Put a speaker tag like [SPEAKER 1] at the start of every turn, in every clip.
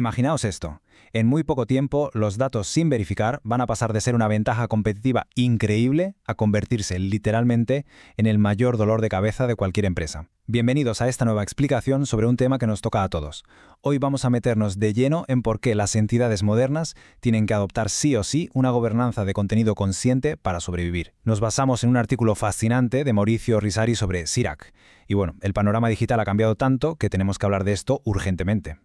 [SPEAKER 1] Imaginaos esto. En muy poco tiempo, los datos sin verificar van a pasar de ser una ventaja competitiva increíble a convertirse literalmente en el mayor dolor de cabeza de cualquier empresa. Bienvenidos a esta nueva explicación sobre un tema que nos toca a todos. Hoy vamos a meternos de lleno en por qué las entidades modernas tienen que adoptar sí o sí una gobernanza de contenido consciente para sobrevivir. Nos basamos en un artículo fascinante de Maurizio Risari sobre Sirac. Y bueno, el panorama digital ha cambiado tanto que tenemos que hablar de esto urgentemente.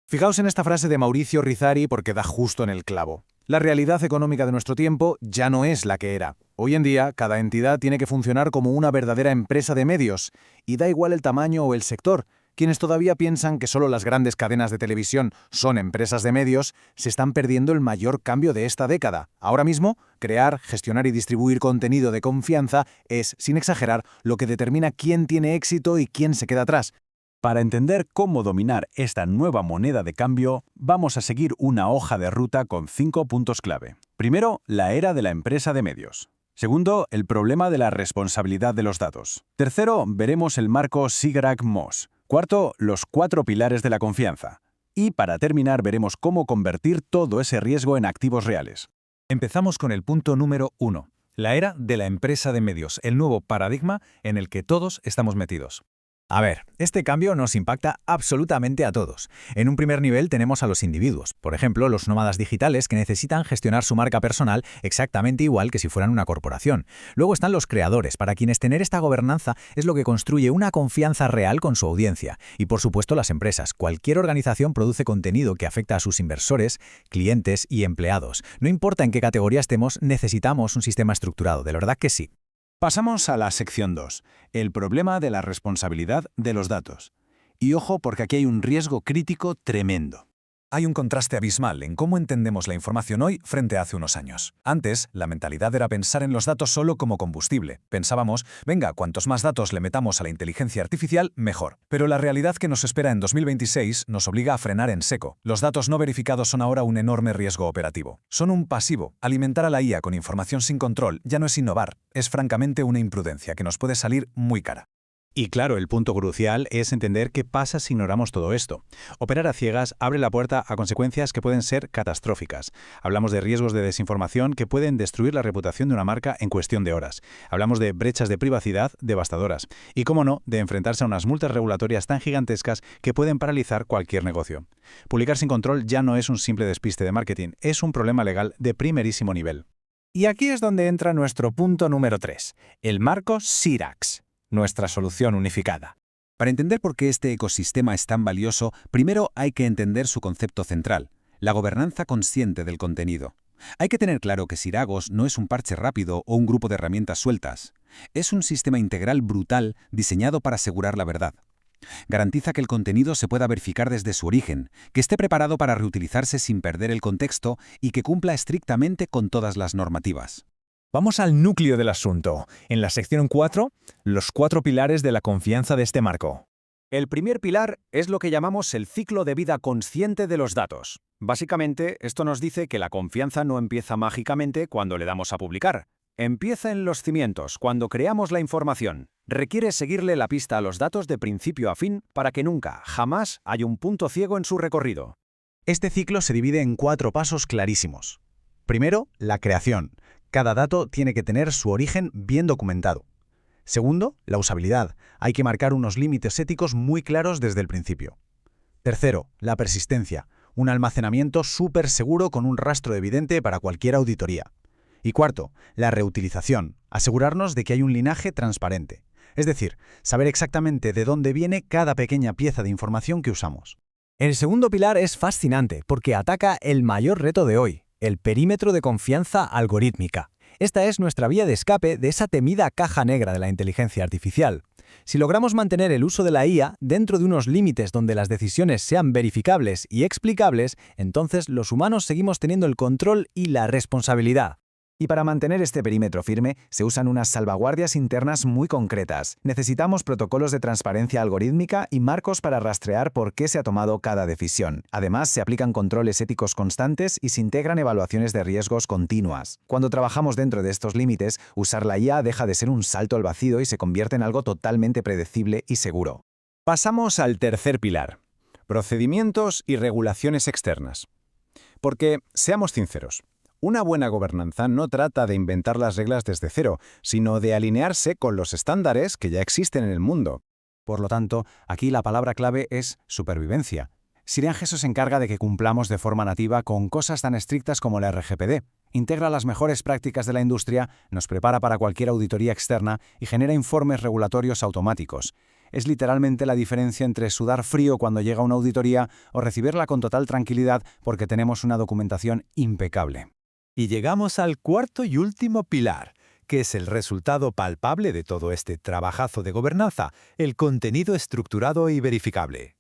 [SPEAKER 2] Fijaos en esta frase de Maurizio Risari porque da justo en el clavo. La realidad económica de nuestro tiempo ya no es la que era. Hoy en día, cada entidad tiene que funcionar como una verdadera empresa de medios, y da igual el tamaño o el sector. Quienes todavía piensan que solo las grandes cadenas de televisión son empresas de medios, se están perdiendo el mayor cambio de esta década. Ahora mismo, crear, gestionar y distribuir contenido de confianza es, sin exagerar, lo que determina quién tiene éxito y quién se queda atrás.
[SPEAKER 3] Para entender cómo dominar esta nueva moneda de cambio, vamos a seguir una hoja de ruta con 5 puntos clave. Primero, la era de la empresa de medios. Segundo, el problema de la responsabilidad de los datos. Tercero, veremos el marco Sirac-Moss. Cuarto, los 4 pilares de la confianza. Y para terminar, veremos cómo convertir todo ese riesgo en activos reales.
[SPEAKER 4] Empezamos con el punto número 1, la era de la empresa de medios, el nuevo paradigma en el que todos estamos metidos.
[SPEAKER 5] A ver, este cambio nos impacta absolutamente a todos. En un primer nivel tenemos a los individuos, por ejemplo, los nómadas digitales que necesitan gestionar su marca personal exactamente igual que si fueran una corporación. Luego están los creadores, para quienes tener esta gobernanza es lo que construye una confianza real con su audiencia. Y por supuesto las empresas. Cualquier organización produce contenido que afecta a sus inversores, clientes y empleados. No importa en qué categoría estemos, necesitamos un sistema estructurado, de verdad que sí.
[SPEAKER 3] Pasamos a la sección 2, el problema de la responsabilidad de los datos. Y ojo porque aquí hay un riesgo crítico tremendo.
[SPEAKER 4] Hay un contraste abismal en cómo entendemos la información hoy frente a hace unos años. Antes, la mentalidad era pensar en los datos solo como combustible. Pensábamos, venga, cuantos más datos le metamos a la inteligencia artificial, mejor. Pero la realidad que nos espera en 2026 nos obliga a frenar en seco. Los datos no verificados son ahora un enorme riesgo operativo. Son un pasivo. Alimentar a la IA con información sin control ya no es innovar, es francamente una imprudencia que nos puede salir muy cara.
[SPEAKER 1] Y claro, el punto crucial es entender qué pasa si ignoramos todo esto. Operar a ciegas abre la puerta a consecuencias que pueden ser catastróficas. Hablamos de riesgos de desinformación que pueden destruir la reputación de una marca en cuestión de horas. Hablamos de brechas de privacidad devastadoras. Y, cómo no, de enfrentarse a unas multas regulatorias tan gigantescas que pueden paralizar cualquier negocio. Publicar sin control ya no es un simple despiste de marketing, es un problema legal de primerísimo nivel.
[SPEAKER 5] Y aquí es donde entra nuestro punto número 3, el marco Sirac, nuestra solución unificada.
[SPEAKER 6] Para entender por qué este ecosistema es tan valioso, primero hay que entender su concepto central, la gobernanza consciente del contenido. Hay que tener claro que Siragos no es un parche rápido o un grupo de herramientas sueltas. Es un sistema integral brutal diseñado para asegurar la verdad. Garantiza que el contenido se pueda verificar desde su origen, que esté preparado para reutilizarse sin perder el contexto y que cumpla estrictamente con todas las normativas.
[SPEAKER 5] Vamos al núcleo del asunto. En la sección 4, los 4 pilares de la confianza de este marco.
[SPEAKER 2] El primer pilar es lo que llamamos el ciclo de vida consciente de los datos. Básicamente, esto nos dice que la confianza no empieza mágicamente cuando le damos a publicar. Empieza en los cimientos, cuando creamos la información. Requiere seguirle la pista a los datos de principio a fin para que nunca, jamás, haya un punto ciego en su recorrido.
[SPEAKER 5] Este ciclo se divide en 4 pasos clarísimos. Primero, la creación. Cada dato tiene que tener su origen bien documentado. Segundo, la usabilidad. Hay que marcar unos límites éticos muy claros desde el principio. Tercero, la persistencia. Un almacenamiento súper seguro con un rastro evidente para cualquier auditoría. Y cuarto, la reutilización. Asegurarnos de que hay un linaje transparente. Es decir, saber exactamente de dónde viene cada pequeña pieza de información que usamos. El segundo pilar es fascinante porque ataca el mayor reto de hoy, el perímetro de confianza algorítmica. Esta es nuestra vía de escape de esa temida caja negra de la inteligencia artificial. Si logramos mantener el uso de la IA dentro de unos límites donde las decisiones sean verificables y explicables, entonces los humanos seguimos teniendo el control y la responsabilidad. Y para mantener este perímetro firme, se usan unas salvaguardias internas muy concretas. Necesitamos protocolos de transparencia algorítmica y marcos para rastrear por qué se ha tomado cada decisión. Además, se aplican controles éticos constantes y se integran evaluaciones de riesgos continuas. Cuando trabajamos dentro de estos límites, usar la IA deja de ser un salto al vacío y se convierte en algo totalmente predecible y seguro. Pasamos al tercer pilar.
[SPEAKER 2] procedimientos y regulaciones externas. Porque, seamos sinceros, una buena gobernanza no trata de inventar las reglas desde cero, sino de alinearse con los estándares que ya existen en el mundo.
[SPEAKER 5] Por lo tanto, aquí la palabra clave es supervivencia. SirianGeso se encarga de que cumplamos de forma nativa con cosas tan estrictas como la RGPD. Integra las mejores prácticas de la industria, nos prepara para cualquier auditoría externa y genera informes regulatorios automáticos. Es literalmente la diferencia entre sudar frío cuando llega una auditoría o recibirla con total tranquilidad porque tenemos una documentación impecable.
[SPEAKER 7] Y llegamos al cuarto y último pilar, que es el resultado palpable de todo este trabajazo de gobernanza, el contenido estructurado y verificable.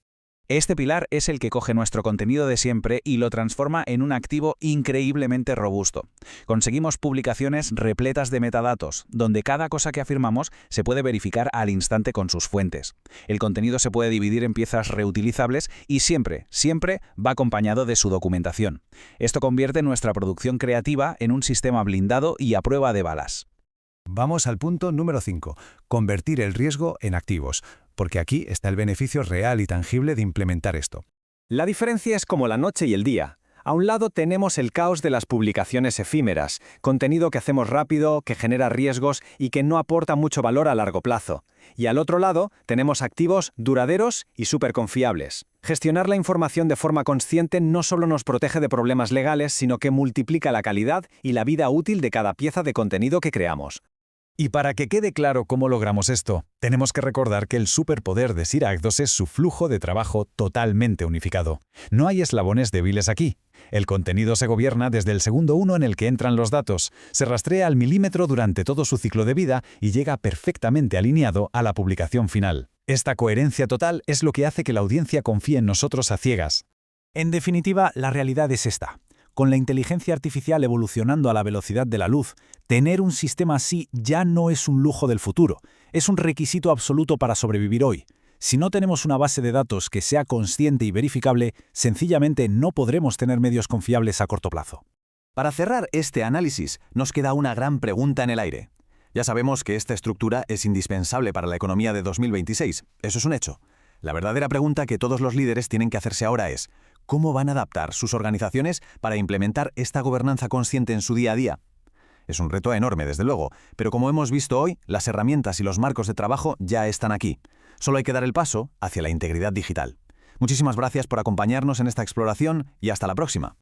[SPEAKER 1] Este pilar es el que coge nuestro contenido de siempre y lo transforma en un activo increíblemente robusto. Conseguimos publicaciones repletas de metadatos, donde cada cosa que afirmamos se puede verificar al instante con sus fuentes. El contenido se puede dividir en piezas reutilizables y siempre va acompañado de su documentación. Esto convierte nuestra producción creativa en un sistema blindado y a prueba de balas.
[SPEAKER 4] Vamos al punto número 5, convertir el riesgo en activos, porque aquí está el beneficio real y tangible de implementar esto.
[SPEAKER 8] La diferencia es como la noche y el día. A un lado tenemos el caos de las publicaciones efímeras, contenido que hacemos rápido, que genera riesgos y que no aporta mucho valor a largo plazo. Y al otro lado tenemos activos duraderos y súper confiables. Gestionar la información de forma consciente no solo nos protege de problemas legales, sino que multiplica la calidad y la vida útil de cada pieza de contenido que creamos.
[SPEAKER 4] Y para que quede claro cómo logramos esto, tenemos que recordar que el superpoder de Siragdos es su flujo de trabajo totalmente unificado. No hay eslabones débiles aquí. El contenido se gobierna desde el segundo uno en el que entran los datos, se rastrea al milímetro durante todo su ciclo de vida y llega perfectamente alineado a la publicación final. Esta coherencia total es lo que hace que la audiencia confíe en nosotros a ciegas.
[SPEAKER 3] En definitiva, la realidad es esta. Con la inteligencia artificial evolucionando a la velocidad de la luz, tener un sistema así ya no es un lujo del futuro, es un requisito absoluto para sobrevivir hoy. Si no tenemos una base de datos que sea consciente y verificable, sencillamente no podremos tener medios confiables a corto plazo.
[SPEAKER 2] Para cerrar este análisis, nos queda una gran pregunta en el aire. Ya sabemos que esta estructura es indispensable para la economía de 2026, eso es un hecho. La verdadera pregunta que todos los líderes tienen que hacerse ahora es: ¿cómo van a adaptar sus organizaciones para implementar esta gobernanza consciente en su día a día? Es un reto enorme, desde luego, pero como hemos visto hoy, las herramientas y los marcos de trabajo ya están aquí. Solo hay que dar el paso hacia la integridad digital. Muchísimas gracias por acompañarnos en esta exploración y hasta la próxima.